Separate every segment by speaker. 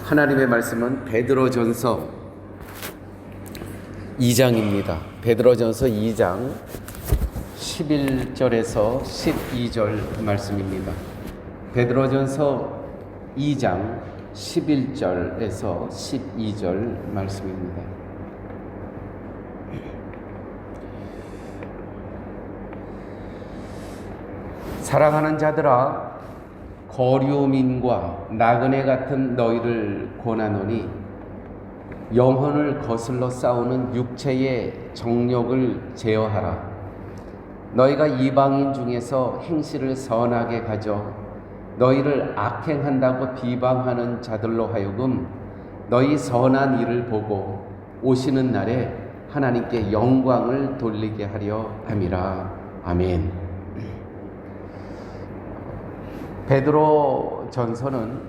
Speaker 1: 하나님의 말씀은 베드로전서 2장입니다. 베드로전서 2장 11절에서 12절 말씀입니다. 베드로전서 2장 11절에서 12절 말씀입니다. 사랑하는 자들아, 거류민과 나그네 같은 너희를 권하노니 영혼을 거슬러 싸우는 육체의 정욕을 제어하라. 너희가 이방인 중에서 행실을 선하게 가져 너희를 악행한다고 비방하는 자들로 하여금 너희 선한 일을 보고 오시는 날에 하나님께 영광을 돌리게 하려 함이라. 아멘. 베드로 전서는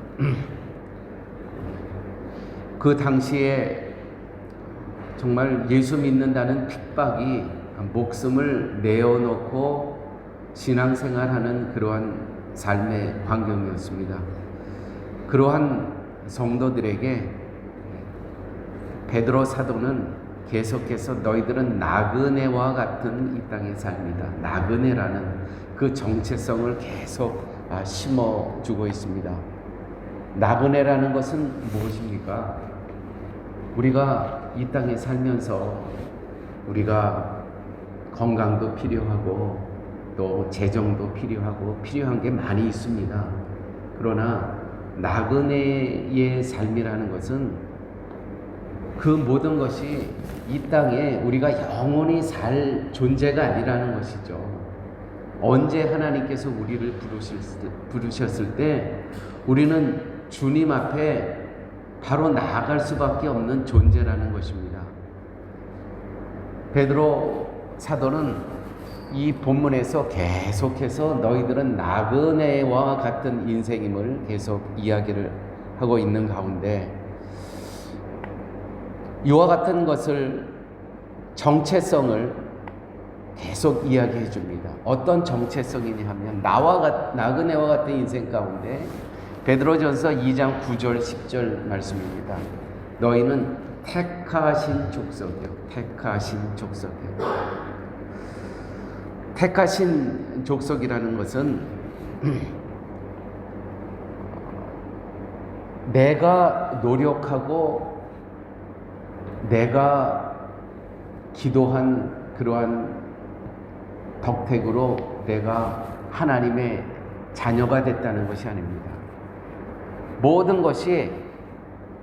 Speaker 1: 그 당시에 정말 예수 믿는다는 핍박이 목숨을 내어놓고 신앙생활하는 그러한 삶의 환경이었습니다. 그러한 성도들에게 베드로 사도는 계속해서 너희들은 나그네와 같은 이 땅의 삶이다. 나그네라는 그 정체성을 계속 심어주고 있습니다. 나그네라는 것은 무엇입니까? 우리가 이 땅에 살면서 우리가 건강도 필요하고 또 재정도 필요하고 필요한 게 많이 있습니다. 그러나 나그네의 삶이라는 것은 그 모든 것이 이 땅에 우리가 영원히 살 존재가 아니라는 것이죠. 언제 하나님께서 우리를 부르셨을 때 우리는 주님 앞에 바로 나아갈 수밖에 없는 존재라는 것입니다. 베드로 사도는 이 본문에서 계속해서 너희들은 나그네와 같은 인생임을 계속 이야기를 하고 있는 가운데 이와 같은 것을 정체성을 계속 이야기해 줍니다. 어떤 정체성이냐 하면 나그네와 같은 인생 가운데 베드로전서 2장 9절 10절 말씀입니다. 너희는 택하신 족속이요. 택하신 족속이요. 택하신 족속이라는 것은 내가 노력하고 내가 기도한 그러한 덕택으로 내가 하나님의 자녀가 됐다는 것이 아닙니다. 모든 것이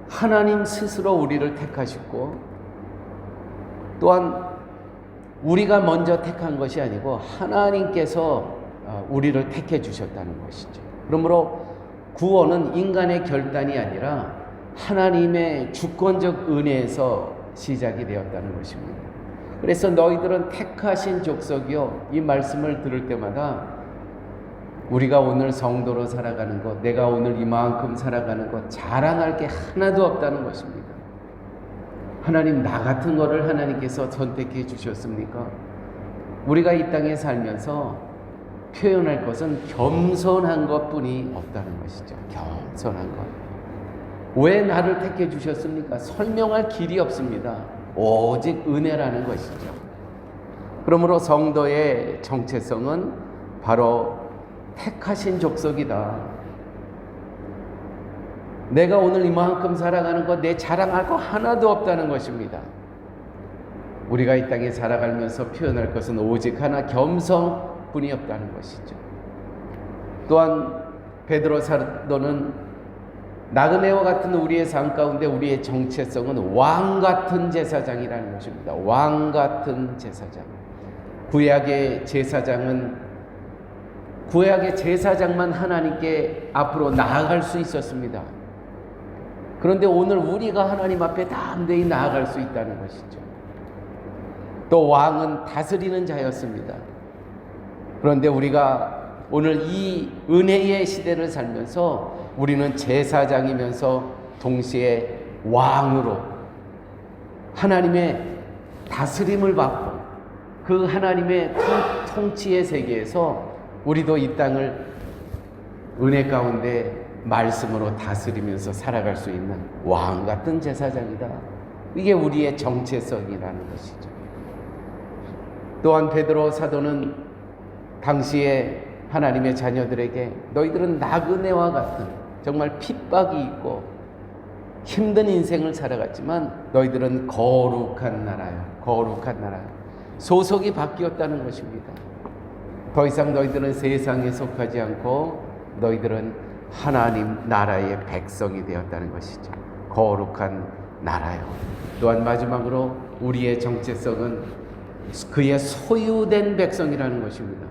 Speaker 1: 하나님 스스로 우리를 택하셨고 또한 우리가 먼저 택한 것이 아니고 하나님께서 우리를 택해 주셨다는 것이죠. 그러므로 구원은 인간의 결단이 아니라 하나님의 주권적 은혜에서 시작이 되었다는 것입니다. 그래서 너희들은 택하신 족속이요. 이 말씀을 들을 때마다 우리가 오늘 성도로 살아가는 것, 내가 오늘 이만큼 살아가는 것 자랑할 게 하나도 없다는 것입니다. 하나님 나 같은 거를 하나님께서 선택해 주셨습니까? 우리가 이 땅에 살면서 표현할 것은 겸손한 것뿐이 없다는 것이죠. 겸손한 것. 왜 나를 택해 주셨습니까? 설명할 길이 없습니다. 오직 은혜라는 것이죠. 그러므로 성도의 정체성은 바로 택하신 족속이다. 내가 오늘 이만큼 살아가는 것 내 자랑할 거 하나도 없다는 것입니다. 우리가 이 땅에 살아가면서 표현할 것은 오직 하나 겸손뿐이 없다는 것이죠. 또한 베드로 사도는 나그네와 같은 우리의 삶 가운데 우리의 정체성은 왕 같은 제사장이라는 것입니다. 왕 같은 제사장. 구약의 제사장만 하나님께 앞으로 나아갈 수 있었습니다. 그런데 오늘 우리가 하나님 앞에 담대히 나아갈 수 있다는 것이죠. 또 왕은 다스리는 자였습니다. 그런데 우리가 오늘 이 은혜의 시대를 살면서 우리는 제사장이면서 동시에 왕으로 하나님의 다스림을 받고 그 하나님의 통치의 세계에서 우리도 이 땅을 은혜 가운데 말씀으로 다스리면서 살아갈 수 있는 왕 같은 제사장이다. 이게 우리의 정체성이라는 것이죠. 또한 베드로 사도는 당시에 하나님의 자녀들에게 너희들은 나그네와 같은 정말 핍박이 있고 힘든 인생을 살아갔지만 너희들은 거룩한 나라요. 거룩한 나라. 소속이 바뀌었다는 것입니다. 더 이상 너희들은 세상에 속하지 않고 너희들은 하나님 나라의 백성이 되었다는 것이죠. 거룩한 나라요. 또한 마지막으로 우리의 정체성은 그의 소유된 백성이라는 것입니다.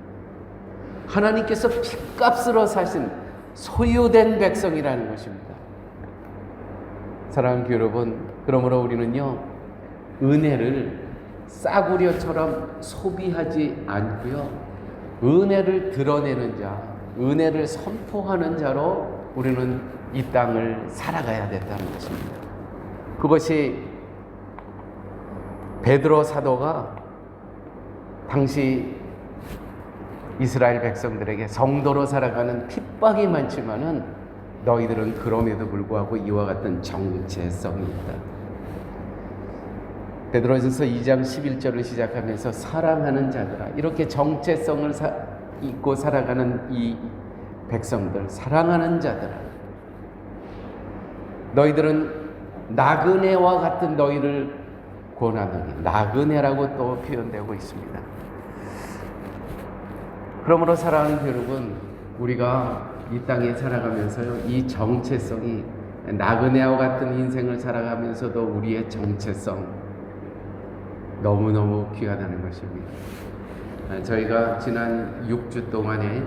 Speaker 1: 하나님께서 핏값으로 사신 소유된 백성이라는 것입니다. 사랑하는 여러분, 그러므로 우리는요, 은혜를 싸구려처럼 소비하지 않고요, 은혜를 드러내는 자, 은혜를 선포하는 자로 우리는 이 땅을 살아가야 된다는 것입니다. 그것이 베드로 사도가 당시 이스라엘 백성들에게 성도로 살아가는 핍박이 많지만은 너희들은 그럼에도 불구하고 이와 같은 정체성이 있다. 베드로전서 2장 11절을 시작하면서 사랑하는 자들아, 이렇게 정체성을 잊고 살아가는 이 백성들, 사랑하는 자들아, 너희들은 나그네와 같은 너희를 권하노니, 나그네라고 또 표현되고 있습니다. 그러므로 사랑하는 여러분, 우리가 이 땅에 살아가면서요, 이 정체성이 나그네와 같은 인생을 살아가면서도 우리의 정체성 너무너무 귀하다는 것입니다. 저희가 지난 6주 동안에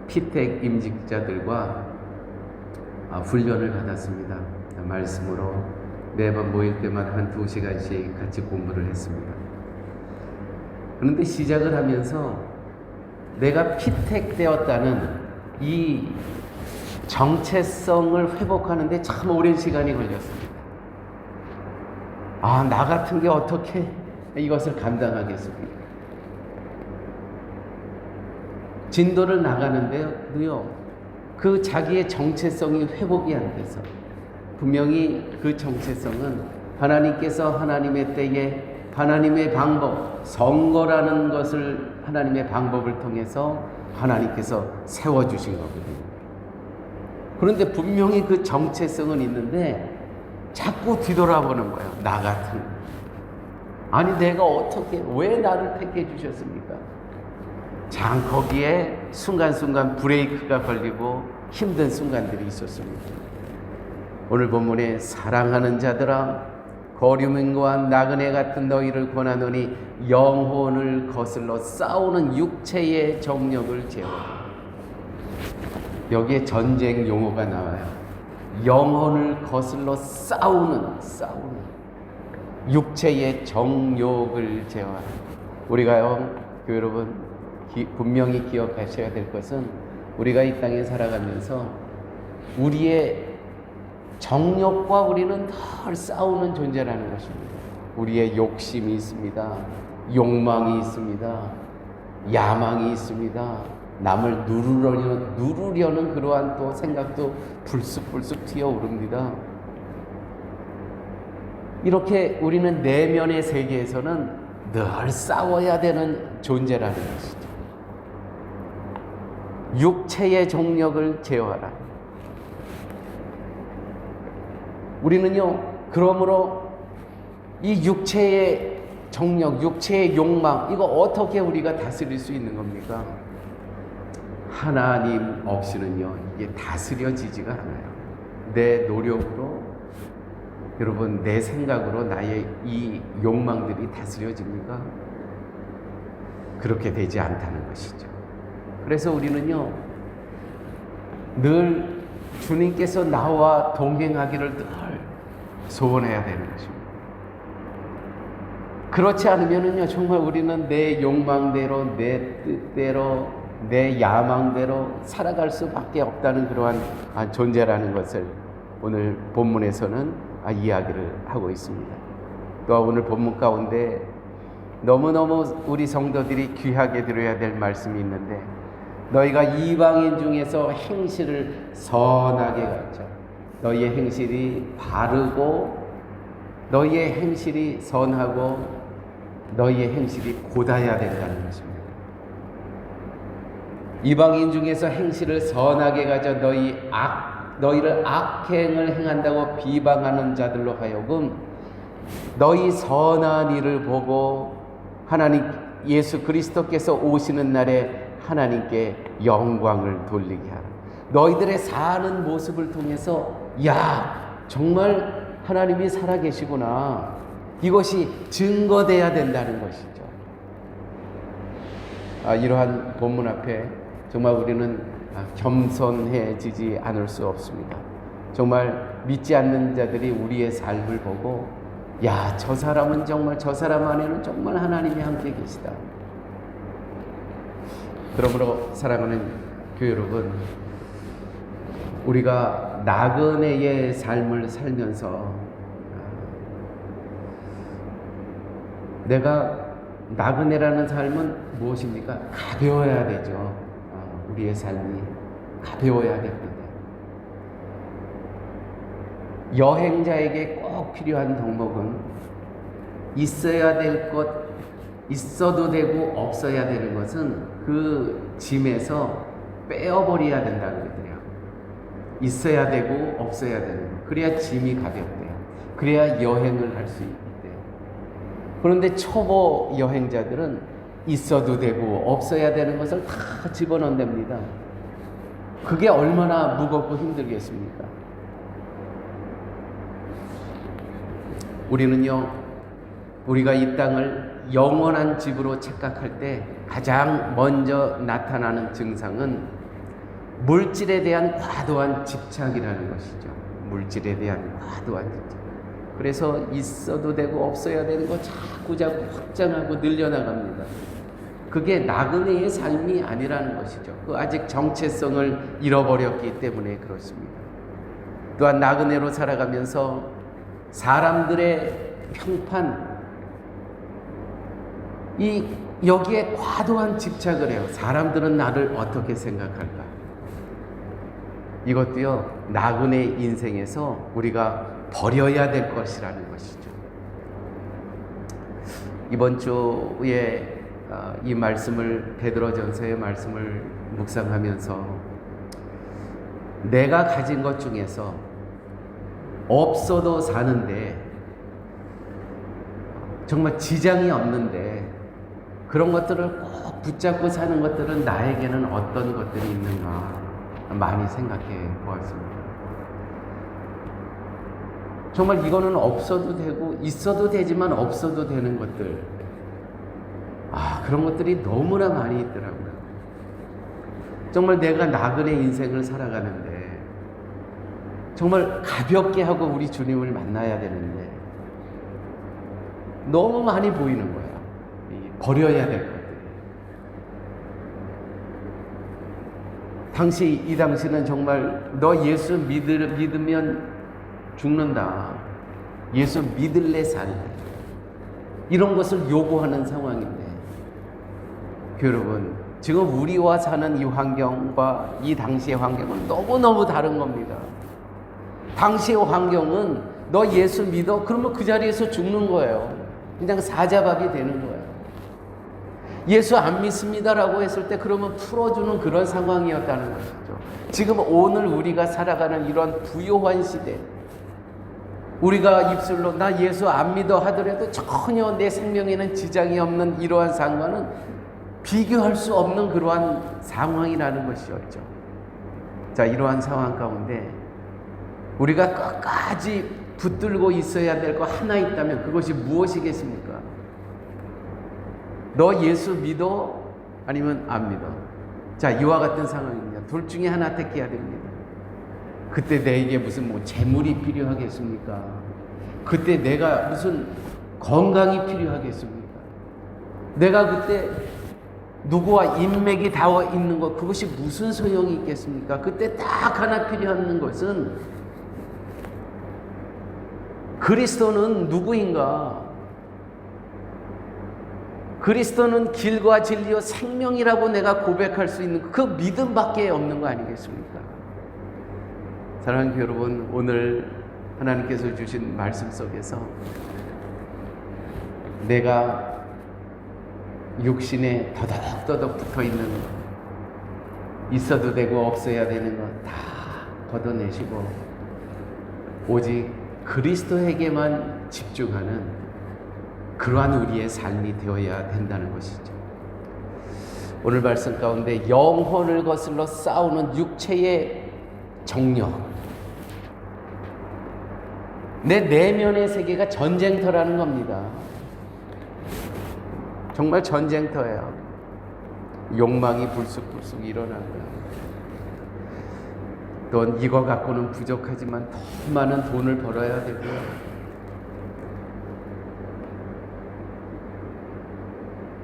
Speaker 1: 피택 임직자들과 훈련을 받았습니다. 말씀으로 매번 모일 때마다 한 2시간씩 같이 공부를 했습니다. 그런데 시작을 하면서 내가 피택되었다는 이 정체성을 회복하는데 참 오랜 시간이 걸렸습니다. 나 같은 게 어떻게 이것을 감당하겠습니까? 진도를 나가는데요, 그 자기의 정체성이 회복이 안 돼서, 분명히 그 정체성은 하나님께서 하나님의 때에 하나님의 방법, 선거라는 것을 하나님의 방법을 통해서 하나님께서 세워주신 거거든요. 그런데 분명히 그 정체성은 있는데 자꾸 뒤돌아보는 거예요. 나 같은. 아니 내가 어떻게, 왜 나를 택해 주셨습니까? 참 거기에 순간순간 브레이크가 걸리고 힘든 순간들이 있었습니다. 오늘 본문에 사랑하는 자들아, 거류민과 나그네 같은 너희를 권하노니 영혼을 거슬러 싸우는 육체의 정력을 제어하라. 여기에 전쟁 용어가 나와요. 영혼을 거슬러 싸우는 육체의 정욕을 제어하라. 우리가요, 여러분 분명히 기억하셔야 될 것은 우리가 이 땅에 살아가면서 우리의 정욕과 우리는 늘 싸우는 존재라는 것입니다. 우리의 욕심이 있습니다. 욕망이 있습니다. 야망이 있습니다. 남을 누르려는 그러한 또 생각도 불쑥불쑥 튀어오릅니다. 이렇게 우리는 내면의 세계에서는 늘 싸워야 되는 존재라는 것이죠. 육체의 정력을 제어하라. 우리는요, 그러므로 이 육체의 정력, 육체의 욕망, 이거 어떻게 우리가 다스릴 수 있는 겁니까? 하나님 없이는요, 이게 다스려지지가 않아요. 내 노력으로, 여러분, 내 생각으로 나의 이 욕망들이 다스려집니까? 그렇게 되지 않다는 것이죠. 그래서 우리는요, 늘 주님께서 나와 동행하기를 늘 소원해야 되는 것입니다. 그렇지 않으면은요, 정말 우리는 내 욕망대로, 내 뜻대로, 내 야망대로 살아갈 수밖에 없다는 그러한 존재라는 것을 오늘 본문에서는 이야기를 하고 있습니다. 또 오늘 본문 가운데 너무너무 우리 성도들이 귀하게 들어야 될 말씀이 있는데, 너희가 이방인 중에서 행실을 선하게 가져. 너희의 행실이 바르고 너희의 행실이 선하고 너희의 행실이 곧아야 된다는 것입니다. 이방인 중에서 행실을 선하게 가져 너희를 악행을 행한다고 비방하는 자들로 하여금 너희 선한 일을 보고 하나님 예수 그리스도께서 오시는 날에 하나님께 영광을 돌리게 하라. 너희들의 사는 모습을 통해서 야, 정말 하나님이 살아계시구나, 이것이 증거돼야 된다는 것이죠. 이러한 본문 앞에 정말 우리는 겸손해지지 않을 수 없습니다. 정말 믿지 않는 자들이 우리의 삶을 보고 야, 저 사람은 정말, 저 사람 안에는 정말 하나님이 함께 계시다. 그러므로 사랑하는 교회 여러분, 우리가 나그네의 삶을 살면서 내가 나그네라는 삶은 무엇입니까? 가벼워야 되죠. 우리의 삶이 가벼워야 됩니다. 여행자에게 꼭 필요한 덕목은 있어야 될 것, 있어도 되고 없어야 되는 것은 그 짐에서 빼어버려야 된다고 그러더래요. 있어야 되고 없어야 되는 것. 그래야 짐이 가볍대요. 그래야 여행을 할 수 있대요. 그런데 초보 여행자들은 있어도 되고 없어야 되는 것을 다 집어넣는답니다. 그게 얼마나 무겁고 힘들겠습니까? 우리는요, 우리가 이 땅을 영원한 집으로 착각할 때 가장 먼저 나타나는 증상은 물질에 대한 과도한 집착이라는 것이죠. 물질에 대한 과도한 집착. 그래서 있어도 되고 없어야 되는 거 자꾸 확장하고 늘려나갑니다. 그게 나그네의 삶이 아니라는 것이죠. 그 아직 정체성을 잃어버렸기 때문에 그렇습니다. 또한 나그네로 살아가면서 사람들의 평판, 여기에 과도한 집착을 해요. 사람들은 나를 어떻게 생각할까? 이것도요, 나그네 인생에서 우리가 버려야 될 것이라는 것이죠. 이번 주에 이 말씀을, 베드로전서의 말씀을 묵상하면서 내가 가진 것 중에서 없어도 사는데, 정말 지장이 없는데 그런 것들을 꼭 붙잡고 사는 것들은 나에게는 어떤 것들이 있는가 많이 생각해 보았습니다. 정말 이거는 없어도 되고 있어도 되지만 없어도 되는 것들, 그런 것들이 너무나 많이 있더라고요. 정말 내가 나그네 인생을 살아가는데 정말 가볍게 하고 우리 주님을 만나야 되는데 너무 많이 보이는 거야. 버려야 될 것들이. 이 당시는 정말 너 예수 믿으면 죽는다, 예수 믿을래 살, 이런 것을 요구하는 상황인데, 여러분, 지금 우리와 사는 이 환경과 이 당시의 환경은 너무너무 다른 겁니다. 당시의 환경은 너 예수 믿어? 그러면 그 자리에서 죽는 거예요. 그냥 사자밥이 되는 거예요. 예수 안 믿습니다라고 했을 때 그러면 풀어주는 그런 상황이었다는 것이죠. 지금 오늘 우리가 살아가는 이런 부요한 시대, 우리가 입술로 나 예수 안 믿어 하더라도 전혀 내 생명에는 지장이 없는 이러한 상황은 비교할 수 없는 그러한 상황이라는 것이었죠. 자, 이러한 상황 가운데 우리가 끝까지 붙들고 있어야 될 거 하나 있다면 그것이 무엇이겠습니까? 너 예수 믿어? 아니면 안 믿어? 자, 이와 같은 상황입니다. 둘 중에 하나 택해야 됩니다. 그때 내게 무슨 재물이 필요하겠습니까? 그때 내가 무슨 건강이 필요하겠습니까? 내가 그때 누구와 인맥이 닿아 있는 것, 그것이 무슨 소용이 있겠습니까? 그때 딱 하나 필요한 것은 그리스도는 누구인가? 그리스도는 길과 진리요 생명이라고 내가 고백할 수 있는 그 믿음밖에 없는 거 아니겠습니까? 사랑하는 교회 여러분, 오늘 하나님께서 주신 말씀 속에서 내가 육신에 더덕더덕 붙어있는 있어도 되고 없어야 되는 것 다 걷어내시고 오직 그리스도에게만 집중하는 그러한 우리의 삶이 되어야 된다는 것이죠. 오늘 말씀 가운데 영혼을 거슬러 싸우는 육체의 정력, 내 내면의 세계가 전쟁터라는 겁니다. 정말 전쟁터예요. 욕망이 불쑥불쑥 일어나고요. 또 이거 갖고는 부족하지만 더 많은 돈을 벌어야 되고요.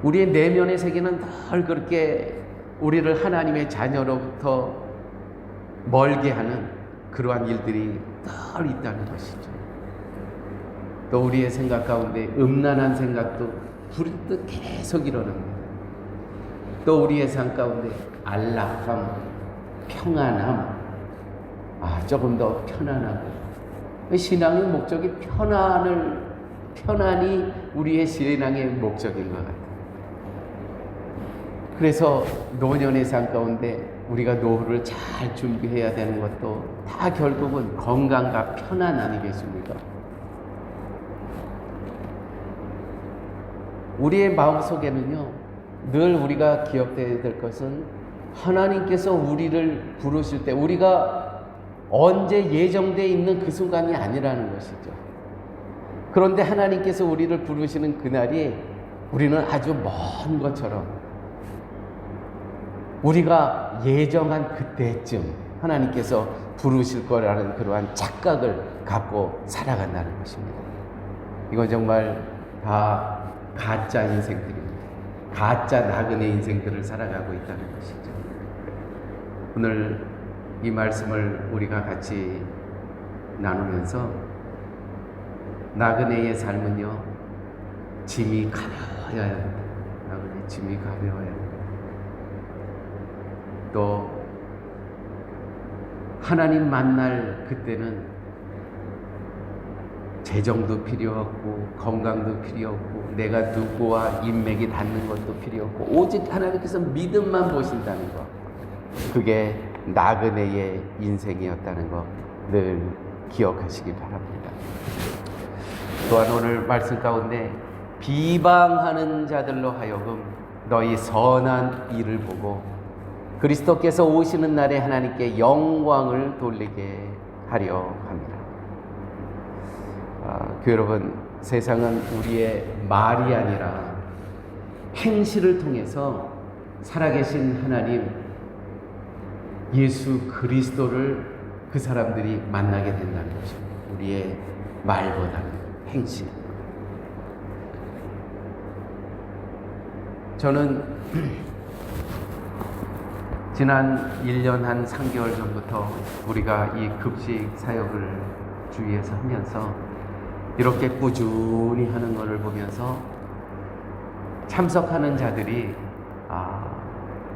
Speaker 1: 우리의 내면의 세계는 늘 그렇게 우리를 하나님의 자녀로부터 멀게 하는 그러한 일들이 늘 있다는 것이죠. 또 우리의 생각 가운데 음란한 생각도 불현듯 계속 일어납니다. 또 우리의 삶 가운데 안락함, 평안함, 조금 더 편안하고, 신앙의 목적이 편안이 우리의 신앙의 목적인 것 같아요. 그래서 노년의 삶 가운데 우리가 노후를 잘 준비해야 되는 것도 다 결국은 건강과 편안 아니겠습니까? 우리의 마음속에는요, 늘 우리가 기억해야 될 것은 하나님께서 우리를 부르실 때 우리가 언제 예정되어 있는 그 순간이 아니라는 것이죠. 그런데 하나님께서 우리를 부르시는 그날이 우리는 아주 먼 것처럼 우리가 예정한 그때쯤 하나님께서 부르실 거라는 그러한 착각을 갖고 살아간다는 것입니다. 이건 정말 다 가짜 인생들입니다. 가짜 나그네 인생들을 살아가고 있다는 것이죠. 오늘 이 말씀을 우리가 같이 나누면서 나그네의 삶은요, 짐이 가벼워야 합니다. 나그네 짐이 가벼워야 합니다. 또 하나님 만날 그때는 재정도 필요 없고 건강도 필요 없고 내가 누구와 인맥이 닿는 것도 필요 없고 오직 하나님께서 믿음만 보신다는 것, 그게 나그네의 인생이었다는 것 늘 기억하시기 바랍니다. 또한 오늘 말씀 가운데 비방하는 자들로 하여금 너희 선한 일을 보고 그리스도께서 오시는 날에 하나님께 영광을 돌리게 하려 합니다. 교회 여러분, 세상은 우리의 말이 아니라 행실을 통해서 살아계신 하나님 예수 그리스도를 그 사람들이 만나게 된다는 것입니다. 우리의 말보다는 행실. 저는 지난 1년 한 3개월 전부터 우리가 이 급식 사역을 주위에서 하면서 이렇게 꾸준히 하는 것을 보면서 참석하는 자들이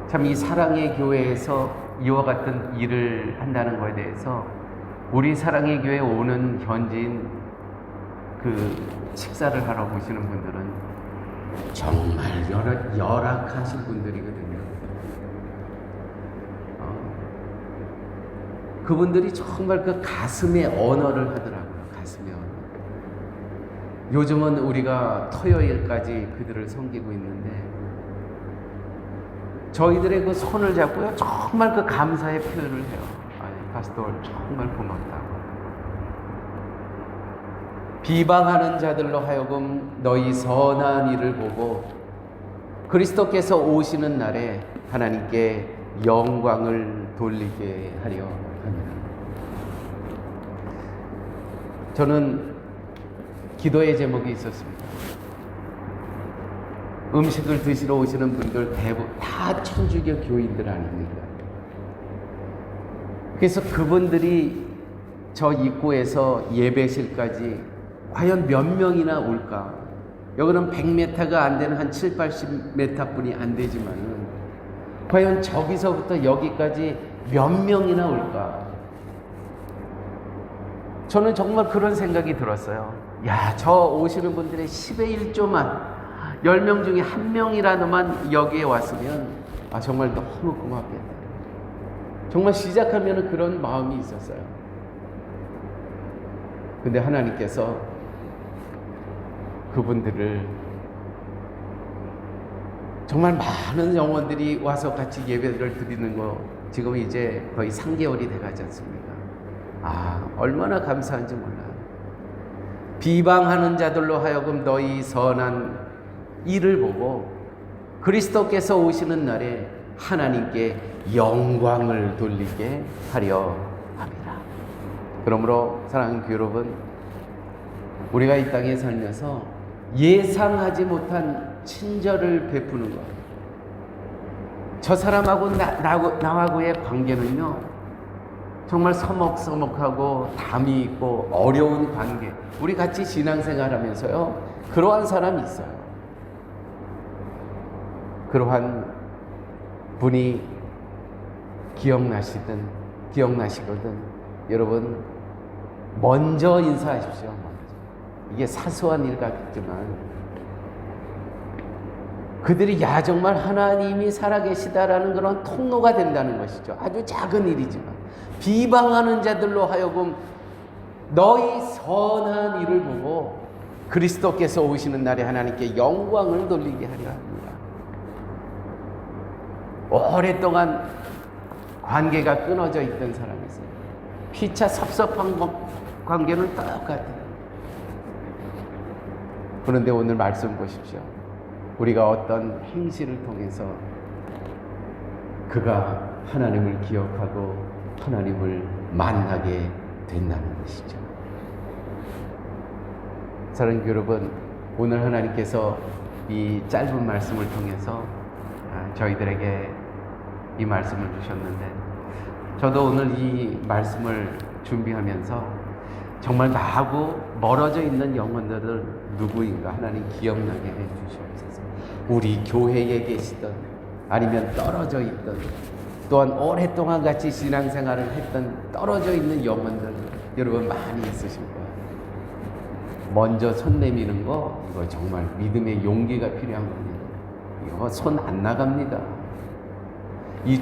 Speaker 1: 참 이 사랑의 교회에서 이와 같은 일을 한다는 것에 대해서 우리 사랑의 교회에 오는 현지인 그 식사를 하러 오시는 분들은 정말 열악하신 분들이거든요. 그분들이 정말 그 가슴의 언어를 하더라고요. 가슴의 언어. 요즘은 우리가 토요일까지 그들을 섬기고 있는데 저희들의 그 손을 잡고요, 정말 그 감사의 표현을 해요. 파스tor 정말 고맙다고. 비방하는 자들로 하여금 너희 선한 일을 보고 그리스도께서 오시는 날에 하나님께 영광을 돌리게 하려 합니다. 저는 기도의 제목이 있었습니다. 음식을 드시러 오시는 분들 대부분 다 천주교 교인들 아닙니까? 그래서 그분들이 저 입구에서 예배실까지 과연 몇 명이나 올까? 여기는 100m가 안 되는 한 7, 80m 뿐이 안 되지만은 과연 저기서부터 여기까지 몇 명이나 올까? 저는 정말 그런 생각이 들었어요. 야, 저 오시는 분들의 10의 1조만, 10명 중에 1명이라도만 여기에 왔으면 정말 너무 고맙겠다. 정말 시작하면 그런 마음이 있었어요. 근데 하나님께서 그분들을 정말 많은 영혼들이 와서 같이 예배를 드리는 거 지금 이제 거의 3개월이 돼가지 않습니까? 얼마나 감사한지 몰라요. 비방하는 자들로 하여금 너희 선한 일을 보고 그리스도께서 오시는 날에 하나님께 영광을 돌리게 하려 합니다. 그러므로 사랑하는 교회 여러분, 우리가 이 땅에 살면서 예상하지 못한 친절을 베푸는 것, 저 사람하고 나하고의 관계는요 정말 서먹서먹하고 담이 있고 어려운 관계, 우리 같이 신앙생활하면서요 그러한 사람이 있어요. 그러한 분이 기억나시거든 여러분 먼저 인사하십시오. 이게 사소한 일 같지만 그들이 정말 하나님이 살아계시다라는 그런 통로가 된다는 것이죠. 아주 작은 일이지만 비방하는 자들로 하여금 너희 선한 일을 보고 그리스도께서 오시는 날에 하나님께 영광을 돌리게 하려 합니다. 오랫동안 관계가 끊어져 있던 사람이 있어요. 피차 섭섭한 관계는 똑같아요. 그런데 오늘 말씀 보십시오. 우리가 어떤 행실을 통해서 그가 하나님을 기억하고 하나님을 만나게 된다는 것이죠. 사랑하는 여러분, 오늘 하나님께서 이 짧은 말씀을 통해서 저희들에게 이 말씀을 주셨는데, 저도 오늘 이 말씀을 준비하면서 정말 나하고 멀어져 있는 영혼들을 누구인가 하나님 기억나게 해 주시옵소서. 우리 교회에 계시던 아니면 떨어져 있던, 또한 오랫동안 같이 신앙생활을 했던 떨어져 있는 영혼들 여러분 많이 있으실 거예요. 먼저 손 내미는 거, 이거 정말 믿음의 용기가 필요한 겁니다. 이거 손 안 나갑니다. 이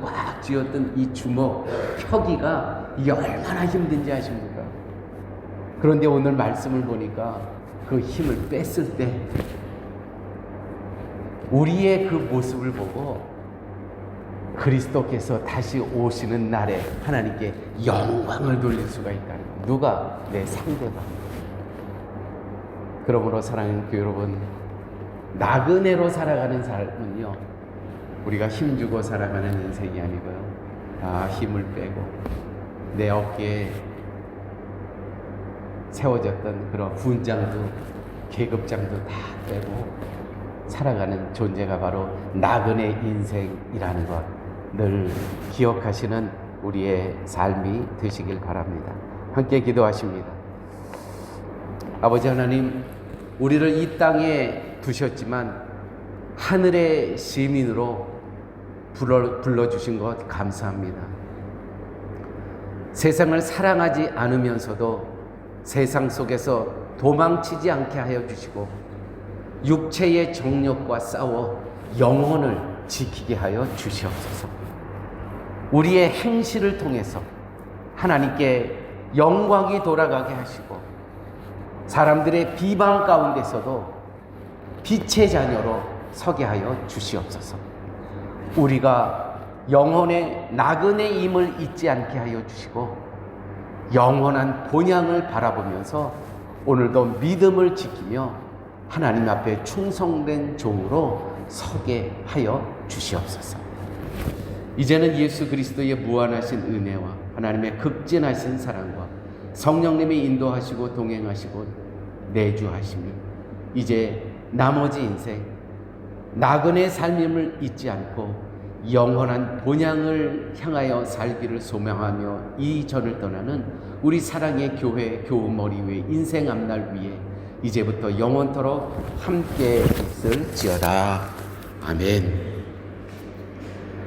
Speaker 1: 꽉 쥐었던 이 주먹 펴기가 이게 얼마나 힘든지 아십니까? 그런데 오늘 말씀을 보니까 그 힘을 뺐을 때 우리의 그 모습을 보고 그리스도께서 다시 오시는 날에 하나님께 영광을 돌릴 수가 있다는 거예요. 누가? 내 상대방. 그러므로 사랑하는 교회 여러분, 나그네로 살아가는 삶은요, 우리가 힘주고 살아가는 인생이 아니고요, 힘을 빼고 내 어깨에 세워졌던 그런 훈장도 계급장도 다 빼고 살아가는 존재가 바로 나그네 인생이라는 것 늘 기억하시는 우리의 삶이 되시길 바랍니다. 함께 기도하십니다. 아버지 하나님, 우리를 이 땅에 두셨지만 하늘의 시민으로 불러주신 것 감사합니다. 세상을 사랑하지 않으면서도 세상 속에서 도망치지 않게 하여 주시고 육체의 정욕과 싸워 영혼을 지키게 하여 주시옵소서. 우리의 행실을 통해서 하나님께 영광이 돌아가게 하시고 사람들의 비방 가운데서도 빛의 자녀로 서게 하여 주시옵소서. 우리가 영혼의 나그네임을 잊지 않게 하여 주시고 영원한 본향을 바라보면서 오늘도 믿음을 지키며 하나님 앞에 충성된 종으로 서게 하여 주시옵소서. 이제는 예수 그리스도의 무한하신 은혜와 하나님의 극진하신 사랑과 성령님이 인도하시고 동행하시고 내주하시며 이제 나머지 인생 나그네 삶임을 잊지 않고 영원한 본향을 향하여 살기를 소명하며 이 전을 떠나는 우리 사랑의 교회 교우머리 위에 인생 앞날 위에 이제부터 영원토록 함께 있을지어다. 아멘.